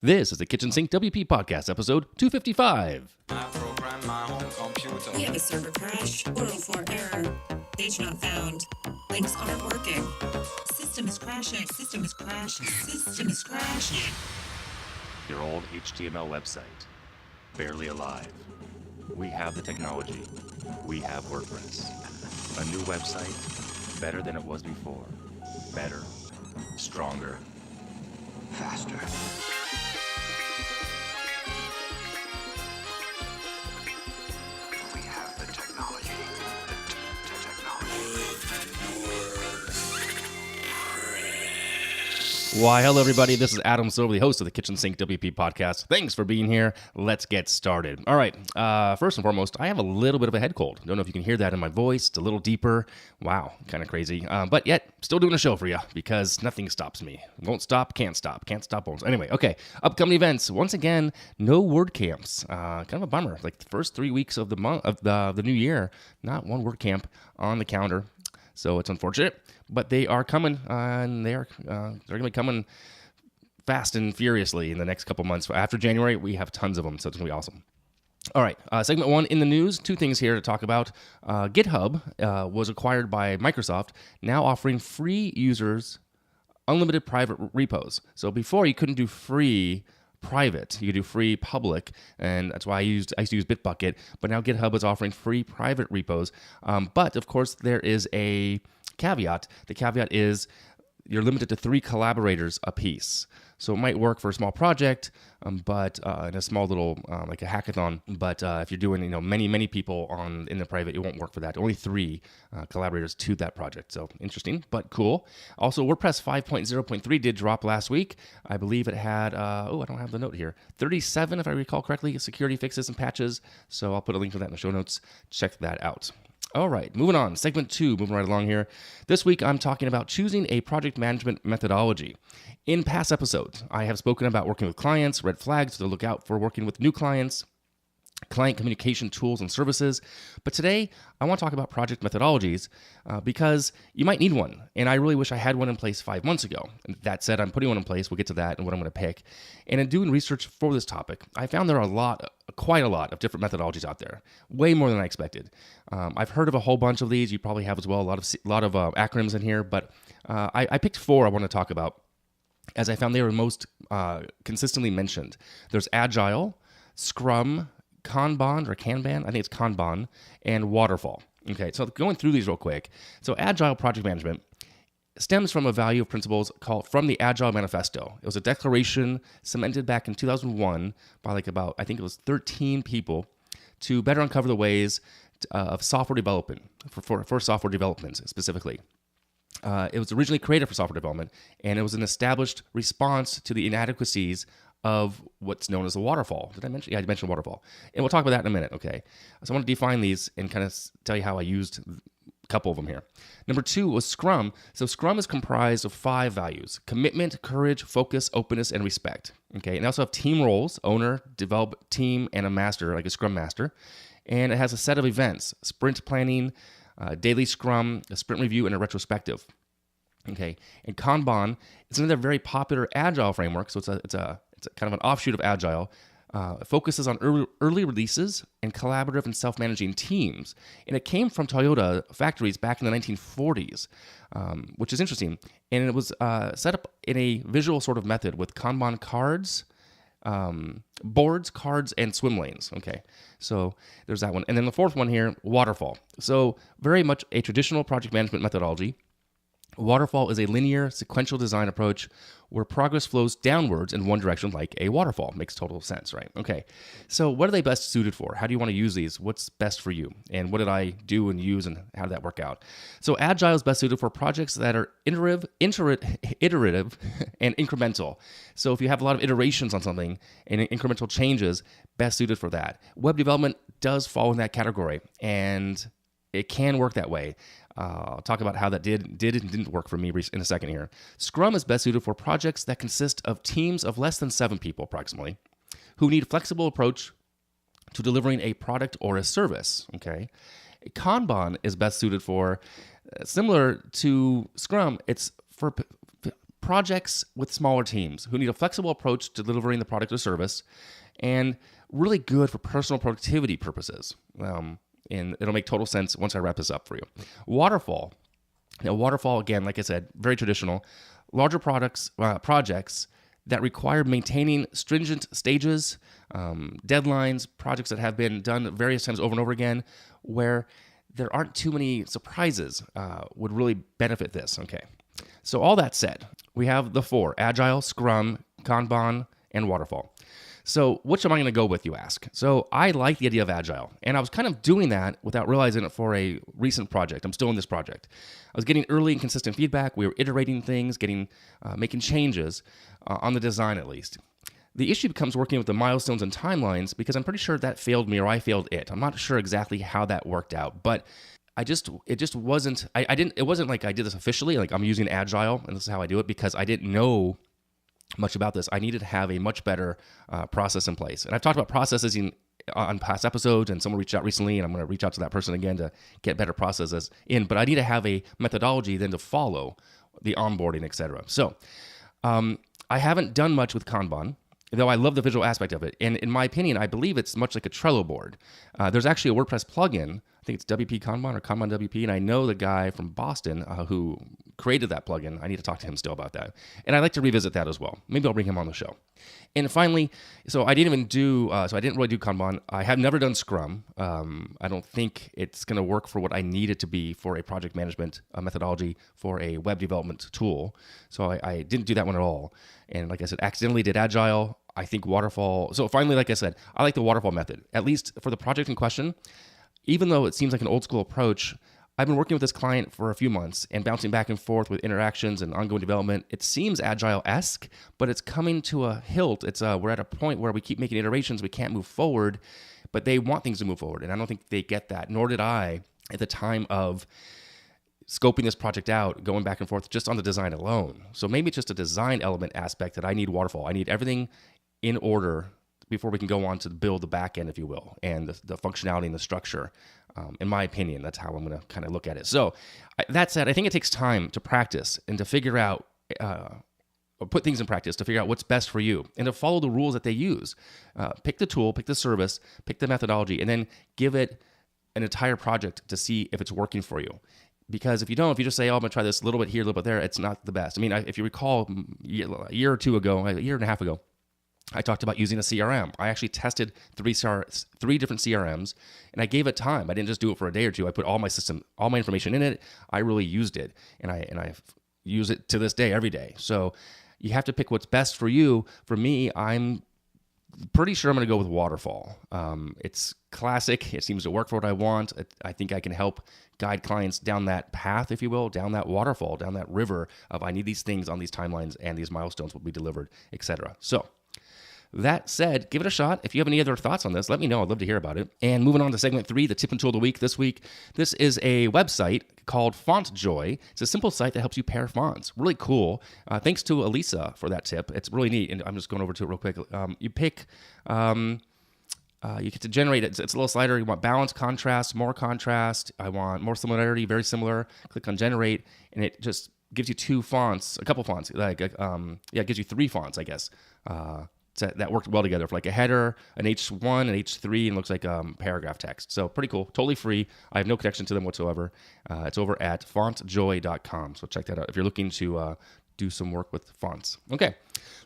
This is the Kitchen Sink WP Podcast, episode 255. I program my own computer. We have a server crash, 404 error, page not found, links aren't working, system is crashing, system is crashing, system is crashing. Your old HTML website, barely alive. We have the technology. We have WordPress. A new website, better than it was before. Better, stronger, faster. We have the technology. The technology. Why, hello everybody, this is Adam Silver, the host of the Kitchen Sink WP podcast. Thanks for being here. Let's get started. All right, first and foremost, I have a little bit of a head cold. Don't know if you can hear that in my voice. It's a little deeper. Wow, kind of crazy. But yet, still doing a show for you because nothing stops me. Won't stop, can't stop, won't. Anyway, okay, upcoming events. Once again, no WordCamps. Kind of a bummer. Like the first 3 weeks of the month of the new year, not one WordCamp on the calendar. So it's unfortunate, but they are coming, and they're going to be coming fast and furiously in the next couple months. After January, we have tons of them, so it's going to be awesome. All right, segment one in the news. Two things here to talk about. GitHub was acquired by Microsoft, now offering free users unlimited private repos. So before, you couldn't do free private. You could do free public, and that's why I used to use Bitbucket, but now GitHub is offering free private repos. But of course, there is a caveat. The caveat is you're limited to 3 collaborators apiece. So it might work for a small project, but in a small little like a hackathon. But if you're doing many people in the private, it won't work for that. Only 3 collaborators to that project. So interesting, but cool. Also, WordPress 5.0.3 did drop last week. I believe it had I don't have the note here. 37, if I recall correctly, security fixes and patches. So I'll put a link to that in the show notes. Check that out. All right, moving on. Segment 2, moving right along here. This week, I'm talking about choosing a project management methodology. In past episodes, I have spoken about working with clients, red flags to look out for working with new clients, client communication tools and services. But today, I want to talk about project methodologies because you might need one. And I really wish I had one in place 5 months ago. And that said, I'm putting one in place. We'll get to that and what I'm going to pick. And in doing research for this topic, I found there are quite a lot of different methodologies out there, way more than I expected. I've heard of a whole bunch of these. You probably have as well, a lot of acronyms in here. But I picked 4 I want to talk about, as I found they were most consistently mentioned. There's Agile, Scrum, Kanban, I think it's Kanban, and Waterfall. Okay, so going through these real quick. So Agile project management stems from a value of principles called from the Agile Manifesto. It was a declaration cemented back in 2001 by I think it was 13 people to better uncover the ways of software development, for software development specifically. It was originally created for software development, and it was an established response to the inadequacies of what's known as the waterfall. Did I mention? Yeah, I mentioned waterfall. And we'll talk about that in a minute, okay? So I want to define these and kind of tell you how I used a couple of them here. Number 2 was Scrum. So Scrum is comprised of 5 values: commitment, courage, focus, openness, and respect. Okay, and they also have team roles: owner, develop, team, and a master, like a Scrum master. And it has a set of events: sprint planning, daily Scrum, a sprint review, and a retrospective. Okay, and Kanban is another very popular Agile framework. So it's a kind of an offshoot of Agile. It focuses on early releases and collaborative and self-managing teams. And it came from Toyota factories back in the 1940s, which is interesting. And it was set up in a visual sort of method with Kanban cards, boards, cards, and swim lanes. Okay, so there's that one. And then the 4th one here, Waterfall. So very much a traditional project management methodology. Waterfall is a linear, sequential design approach where progress flows downwards in one direction like a waterfall. Makes total sense, right? Okay, so what are they best suited for? How do you want to use these? What's best for you? And what did I do and use, and how did that work out? So Agile is best suited for projects that are iterative and incremental. So if you have a lot of iterations on something and incremental changes, best suited for that. Web development does fall in that category, and it can work that way. I'll talk about how that did and didn't work for me in a second here. Scrum is best suited for projects that consist of teams of less than 7 people approximately, who need a flexible approach to delivering a product or a service. Okay, Kanban is best suited for, similar to Scrum, it's for projects with smaller teams who need a flexible approach to delivering the product or service, and really good for personal productivity purposes. And it'll make total sense once I wrap this up for you. Waterfall. Now, Waterfall, again, like I said, very traditional. Larger projects that require maintaining stringent stages, deadlines, projects that have been done various times over and over again, where there aren't too many surprises would really benefit this. Okay. So all that said, we have the 4: Agile, Scrum, Kanban, and Waterfall. So which am I going to go with, you ask? So I like the idea of Agile, and I was kind of doing that without realizing it for a recent project. I'm still in this project. I was getting early and consistent feedback. We were iterating things, making changes on the design at least. The issue becomes working with the milestones and timelines, because I'm pretty sure that failed me or I failed it. I'm not sure exactly how that worked out, but it wasn't like I did this officially, like I'm using Agile and this is how I do it, because I didn't know much about this. I needed to have a much better process in place. And I've talked about processes on past episodes, and someone reached out recently, and I'm going to reach out to that person again to get better processes in, but I need to have a methodology then to follow the onboarding, etc. So I haven't done much with Kanban, though I love the visual aspect of it. And in my opinion, I believe it's much like a Trello board. There's actually a WordPress plugin, I think it's WP Kanban or Kanban WP, and I know the guy from Boston who created that plugin. I need to talk to him still about that. And I'd like to revisit that as well. Maybe I'll bring him on the show. And finally, I didn't really do Kanban. I have never done Scrum. I don't think it's going to work for what I need it to be for a project management methodology for a web development tool. So I didn't do that one at all. And like I said, accidentally did Agile. I think Waterfall. So finally, like I said, I like the Waterfall method, at least for the project in question. Even though it seems like an old school approach, I've been working with this client for a few months and bouncing back and forth with interactions and ongoing development. It seems Agile-esque, but it's coming to a hilt. We're at a point where we keep making iterations, we can't move forward, but they want things to move forward. And I don't think they get that, nor did I at the time of scoping this project out, going back and forth just on the design alone. So maybe it's just a design element aspect that I need Waterfall. I need everything in order before we can go on to build the back end, if you will, and the functionality and the structure. In my opinion, that's how I'm going to kind of look at it. So that said, I think it takes time to practice and to figure out, or put things in practice to figure out what's best for you and to follow the rules that they use. Pick the tool, pick the service, pick the methodology, and then give it an entire project to see if it's working for you. Because if you just say, I'm going to try this a little bit here, a little bit there, it's not the best. I mean, if you recall a year and a half ago, I talked about using a CRM. I actually tested three different CRMs, and I gave it time. I didn't just do it for a day or two. I put all my information in it. I really used it, and I use it to this day, every day. So you have to pick what's best for you. For me, I'm pretty sure I'm going to go with Waterfall. It's classic. It seems to work for what I want. I think I can help guide clients down that path, if you will, down that waterfall, down that river of I need these things on these timelines, and these milestones will be delivered, etc. So that said, give it a shot. If you have any other thoughts on this, let me know. I'd love to hear about it. And moving on to segment 3, the tip and tool of the week this week. This is a website called FontJoy. It's a simple site that helps you pair fonts. Really cool. Thanks to Elisa for that tip. It's really neat. And I'm just going over to it real quick. You pick, you get to generate it. It's a little slider. You want balance, contrast, more contrast. I want more similarity, very similar. Click on generate, and it just gives you a couple fonts. It gives you 3 fonts, I guess. That worked well together for like a header, an H1, an H3, and looks like paragraph text. So pretty cool, totally free. I have no connection to them whatsoever. It's over at fontjoy.com. So check that out if you're looking to do some work with fonts. Okay,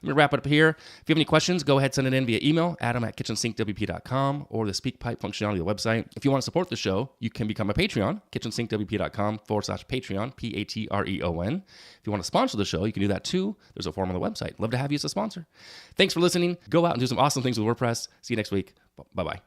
let me wrap it up here. If you have any questions, go ahead, send it in via email, adam@kitchensinkwp.com, or the SpeakPipe functionality of the website. If you want to support the show, you can become a Patreon, kitchensinkwp.com/Patreon, Patreon. If you want to sponsor the show, you can do that too. There's a form on the website. Love to have you as a sponsor. Thanks for listening. Go out and do some awesome things with WordPress. See you next week. Bye-bye.